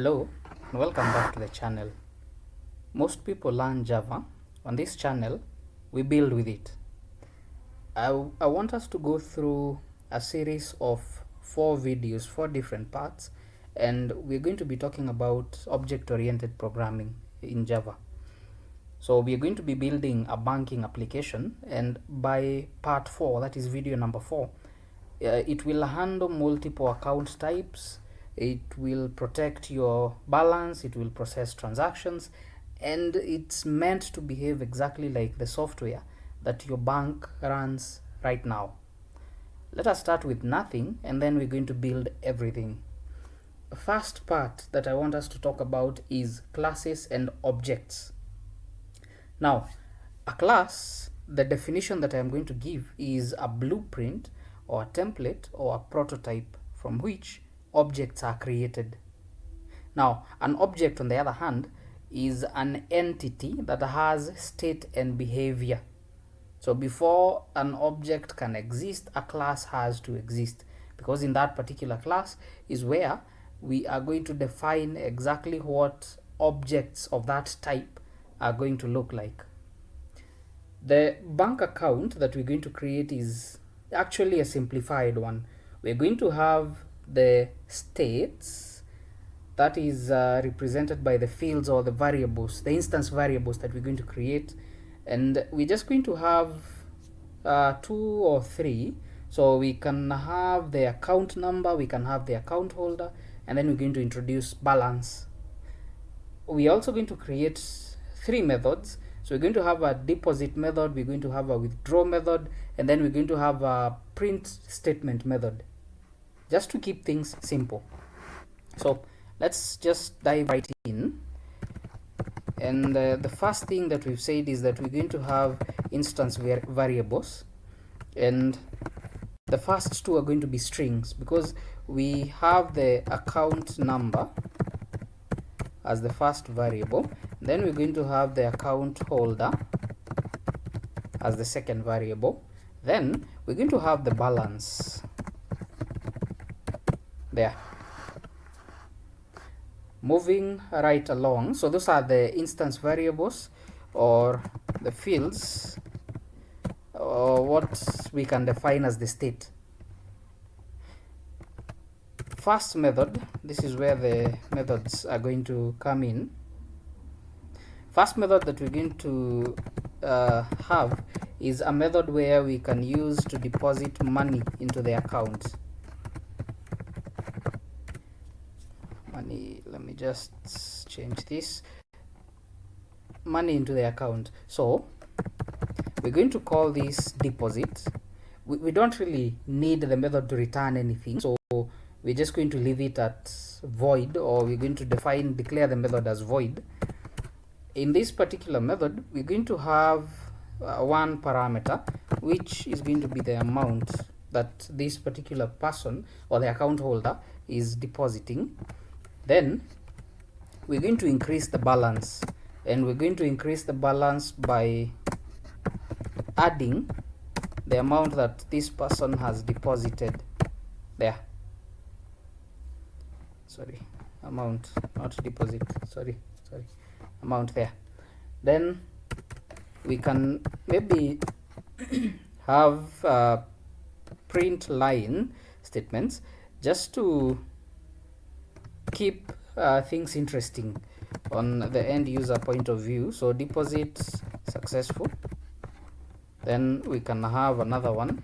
Hello and welcome back to the channel. Most people learn Java. On this channel, we build with it. I want us to go through a series of 4 videos, 4 different parts, and we're going to be talking about object-oriented programming in Java. So we're going to be building a banking application, and by part 4, that is video number 4, it will handle multiple account types. It will protect your balance, it will process transactions, and it's meant to behave exactly like the software that your bank runs right now. Let us start with nothing, and then we're going to build everything. The first part that I want us to talk about is classes and objects. Now, a class, the definition that I'm going to give is a blueprint or a template or a prototype from which objects are created. Now, an object, on the other hand, is an entity that has state and behavior. So before an object can exist, a class has to exist, because in that particular class is where we are going to define exactly what objects of that type are going to look like. The bank account that we're going to create is actually a simplified one. We're going to have the states, that is represented by the fields or the variables, the instance variables that we're going to create, and we're just going to have 2 or 3. So we can have the account number, we can have the account holder, and then we're going to introduce balance. We're also going to create 3 methods. So we're going to have a deposit method, we're going to have a withdraw method, and then we're going to have a print statement method, just to keep things simple. So let's just dive right in. And the first thing that we've said is that we're going to have instance variables, and the first 2 are going to be strings, because we have the account number as the first variable. Then we're going to have the account holder as the second variable. Then we're going to have the balance there. Moving right along, so those are the instance variables, or the fields, or what we can define as the state. First method, this is where the methods are going to come in. First method that we're going to have is a method where we can use to deposit money into the account. Money, let me just change this. Money into the account. So we're going to call this deposit. We don't really need the method to return anything, so we're just going to leave it at void, or we're going to declare the method as void. In this particular method, we're going to have one parameter, which is going to be the amount that this particular person or the account holder is depositing. Then we're going to increase the balance, and we're going to increase the balance by adding the amount that this person has deposited there. Sorry, amount, not deposit, sorry, amount there. Then we can maybe have print line statements, just to keep things interesting on the end user point of view. So deposit successful. Then we can have another one.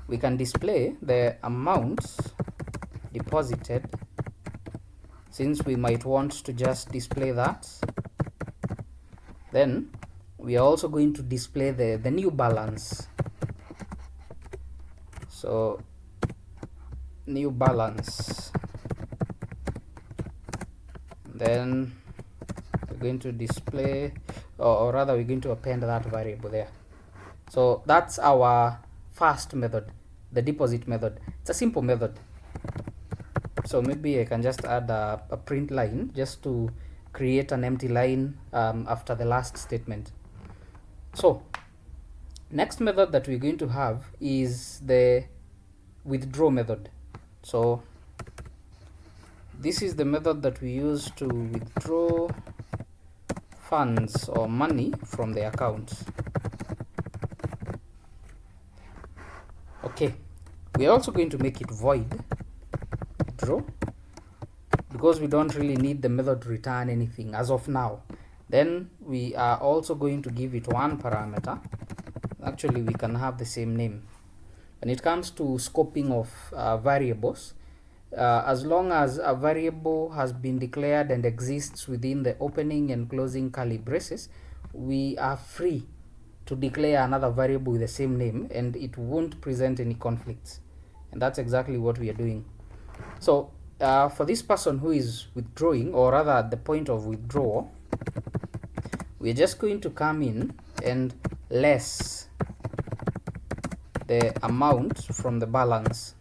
We can display the amount deposited, since we might want to just display that. Then we are also going to display the new balance. So new balance. Then we're going to display, or rather we're going to append that variable there. So that's our first method, the deposit method. It's a simple method. So maybe I can just add a print line, just to create an empty line after the last statement. So next method that we're going to have is the withdraw method. So This is the method that we use to withdraw funds or money from the account. Okay, we are also going to make it void withdraw, because we don't really need the method to return anything as of now. Then we are also going to give it one parameter. Actually, we can have the same name. When it comes to scoping of variables, as long as a variable has been declared and exists within the opening and closing curly braces, we are free to declare another variable with the same name, and it won't present any conflicts. And that's exactly what we are doing. So for this person who is withdrawing, or rather at the point of withdrawal, we're just going to come in and less the amount from the balance.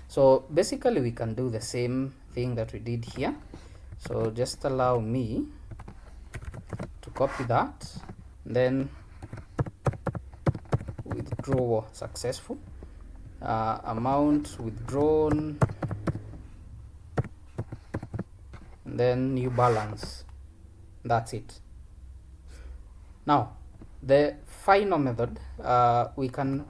So basically we can do the same thing that we did here. So just allow me to copy that, then withdrawal successful, amount withdrawn, and then new balance. That's it. Now the final method, we can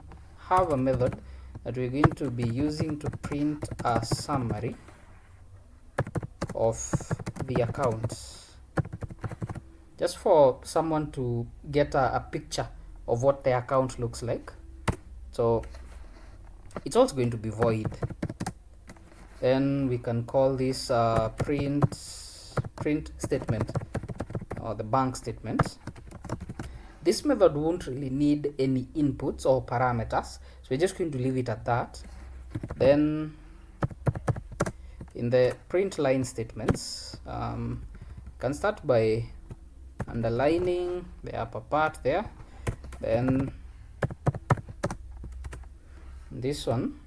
have a method that we're going to be using to print a summary of the account, just for someone to get a picture of what the account looks like. So it's also going to be void. Then we can call this print statement, or the bank statement. This method won't really need any inputs or parameters, so we're just going to leave it at that. Then in the print line statements, can start by underlining the upper part there. Then this one,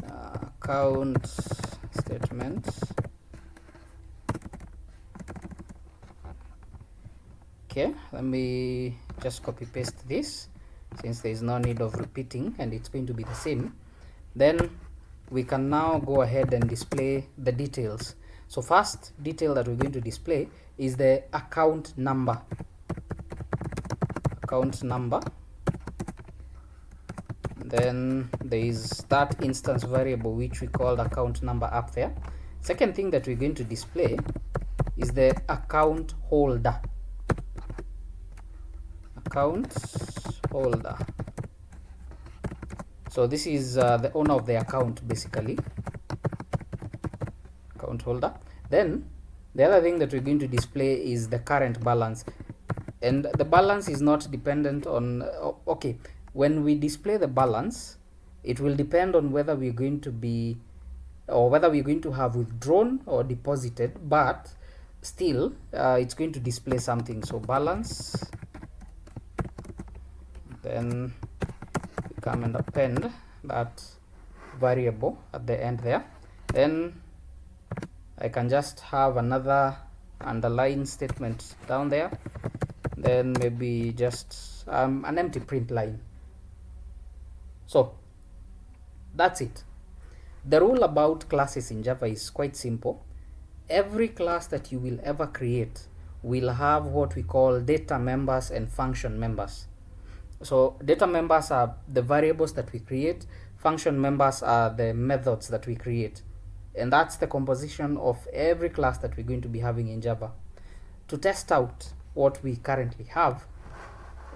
account statement. Okay, let me just copy paste this, since there is no need of repeating and it's going to be the same. Then we can now go ahead and display the details. So first detail that we're going to display is the account number. Then there is that instance variable which we called account number up there. Second thing that we're going to display is the account holder. So this is the owner of the account, basically, account holder. Then the other thing that we're going to display is the current balance, and the balance is not dependent on okay, when we display the balance, it will depend on whether we're going to be, or whether we're going to have withdrawn or deposited, but still it's going to display something. So balance, then we come and append that variable at the end there. Then I can just have another underline statement down there, then maybe just an empty print line. So that's it. The rule about classes in Java is quite simple. Every class that you will ever create will have what we call data members and function members. So data members are the variables that we create, function members are the methods that we create, and that's the composition of every class that we're going to be having in Java. To test out what we currently have,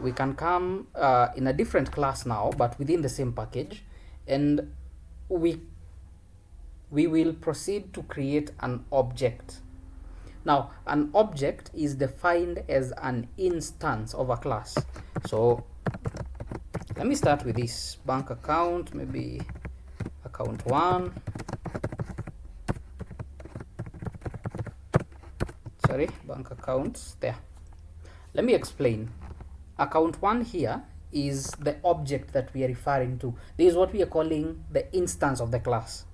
we can come in a different class now, but within the same package, and we will proceed to create an object. Now, an object is defined as an instance of a class. So let me start with this bank account, maybe account 1. Sorry, bank accounts there. Let me explain. Account 1 here is the object that we are referring to. This is what we are calling the instance of the class.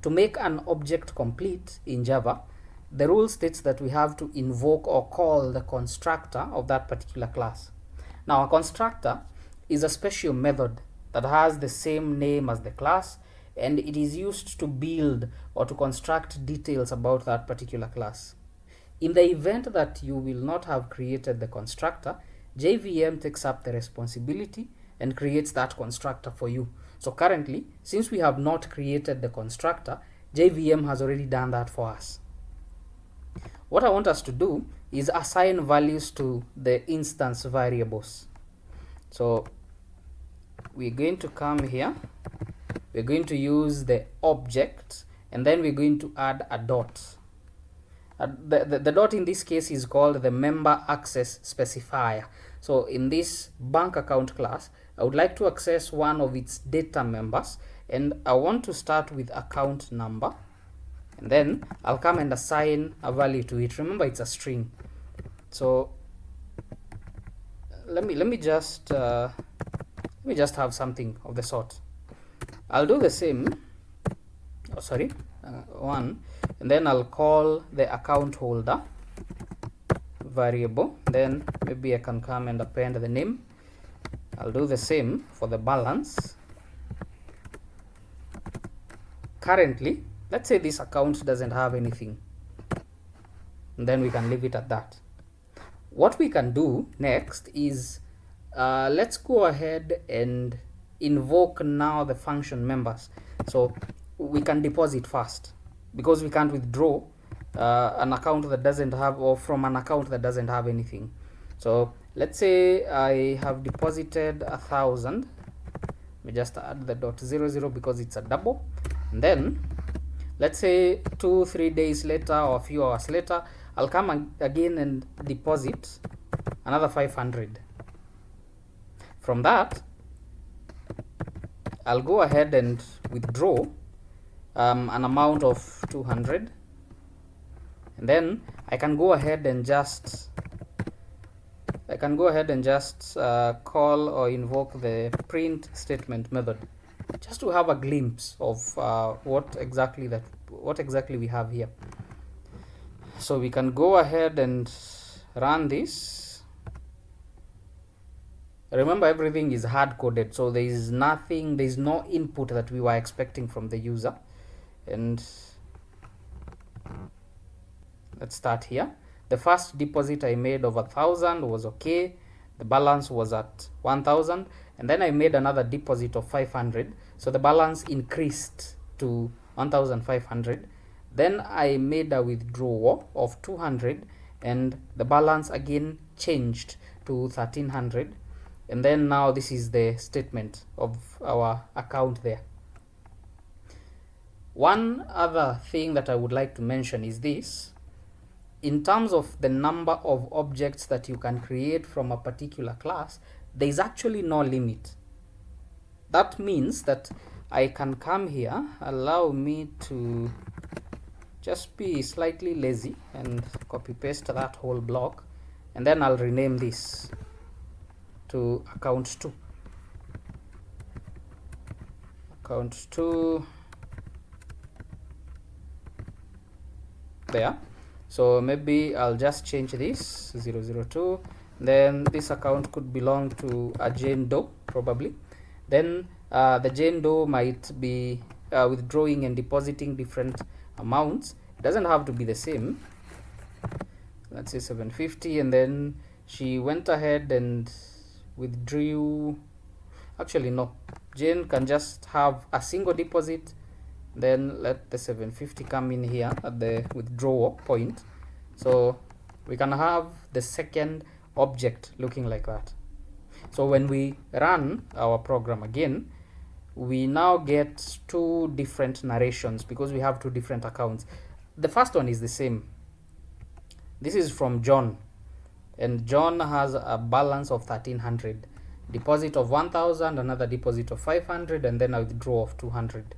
To make an object complete in Java, the rule states that we have to invoke or call the constructor of that particular class. Now, a constructor is a special method that has the same name as the class, and it is used to build or to construct details about that particular class. In the event that you will not have created the constructor, JVM takes up the responsibility and creates that constructor for you. So currently, since we have not created the constructor, JVM has already done that for us. What I want us to do is assign values to the instance variables. So we're going to come here, we're going to use the object, and then we're going to add a dot. The dot in this case is called the member access specifier. So in this bank account class, I would like to access one of its data members, and I want to start with account number, and then I'll come and assign a value to it. Remember, it's a string. So let me just have something of the sort. I'll do the same. One, and then I'll call the account holder variable. Then maybe I can come and append the name. I'll do the same for the balance. Currently, let's say this account doesn't have anything, and then we can leave it at that. What we can do next is let's go ahead and invoke now the function members. So we can deposit first, because we can't withdraw an account that doesn't have, or from an account that doesn't have anything. So let's say I have deposited 1,000. Let me just add the .00 because it's a double. And then let's say 2-3 days later or a few hours later, I'll come again and deposit another 500. From that, I'll go ahead and withdraw an amount of 200, and then I can go ahead and just call or invoke the print statement method, just to have a glimpse of what exactly we have here. So we can go ahead and run this. Remember, everything is hard coded, so there is no input that we were expecting from the user. And let's start here. The first deposit I made of 1,000 was okay. The balance was at 1,000, and then I made another deposit of 500, so the balance increased to 1,500. Then I made a withdrawal of 200, and the balance again changed to 1,300. And then now this is the statement of our account there. One other thing that I would like to mention is this. In terms of the number of objects that you can create from a particular class, there is actually no limit. That means that I can come here, allow me to just be slightly lazy and copy paste that whole block, and then I'll rename this to account 2. Account 2 there. So maybe I'll just change this 002. Then this account could belong to a Jane Doe probably. Then the Jane Doe might be withdrawing and depositing different amounts. It doesn't have to be the same. Let's say 750, and then she went ahead and withdrew. Actually no, Jane can just have a single deposit. Then let the 750 come in here at the withdrawal point, so we can have the second object looking like that. So when we run our program again, we now get two different narrations because we have two different accounts. The first one is the same. This is from John, and John has a balance of 1,300, deposit of 1,000, another deposit of 500, and then a withdrawal of 200.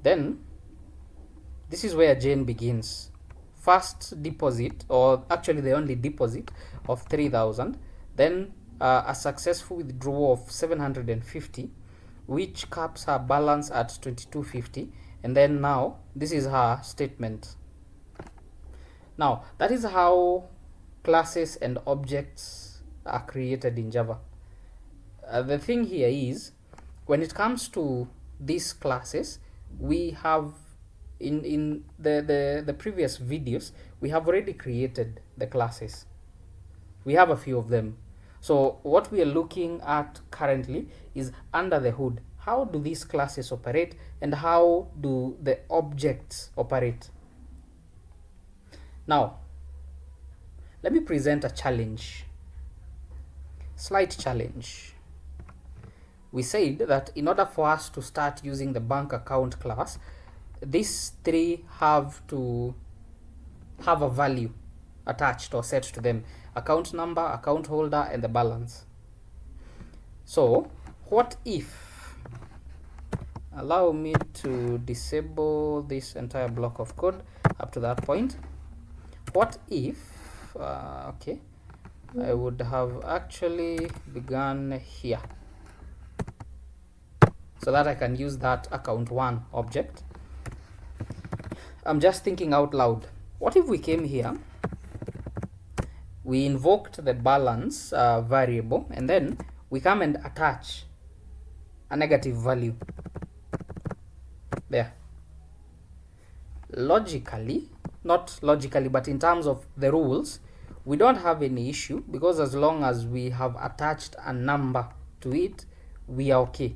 Then this is where Jane begins. First deposit, or actually the only deposit, of 3,000, then a successful withdrawal of 750, which caps her balance at 2,250, and then now this is her statement. Now that is how classes and objects are created in Java. The thing here is, when it comes to these classes, we have in the previous videos, we have already created the classes. We have a few of them. So what we are looking at currently is under the hood. How do these classes operate and how do the objects operate? Now, let me present a challenge. Slight challenge. We said that in order for us to start using the bank account class, these three have to have a value attached or set to them: account number, account holder, and the balance. So what if, allow me to disable this entire block of code up to that point. What if okay, I would have actually begun here so that I can use that account 1 object. I'm just thinking out loud. What if we came here, we invoked the balance variable, and then we come and attach a negative value there? Logically, not logically, but in terms of the rules, we don't have any issue, because as long as we have attached a number to it, we are okay.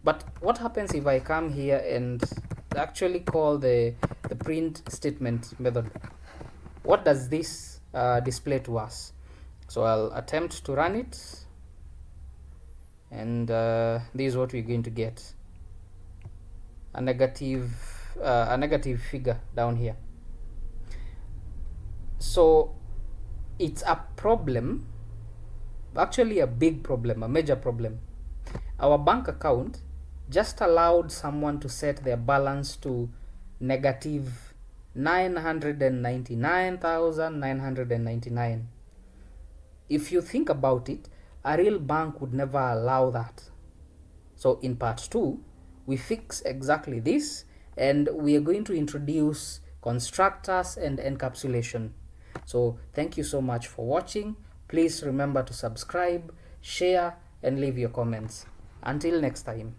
But what happens if I come here and actually call the print statement method? What does this display to us? So I'll attempt to run it, and this is what we're going to get: a negative figure down here. So it's a problem, actually a big problem, a major problem. Our bank account just allowed someone to set their balance to negative 999,999. If you think about it, a real bank would never allow that. So in part 2, we fix exactly this, and we are going to introduce constructors and encapsulation. So thank you so much for watching. Please remember to subscribe, share, and leave your comments. Until next time.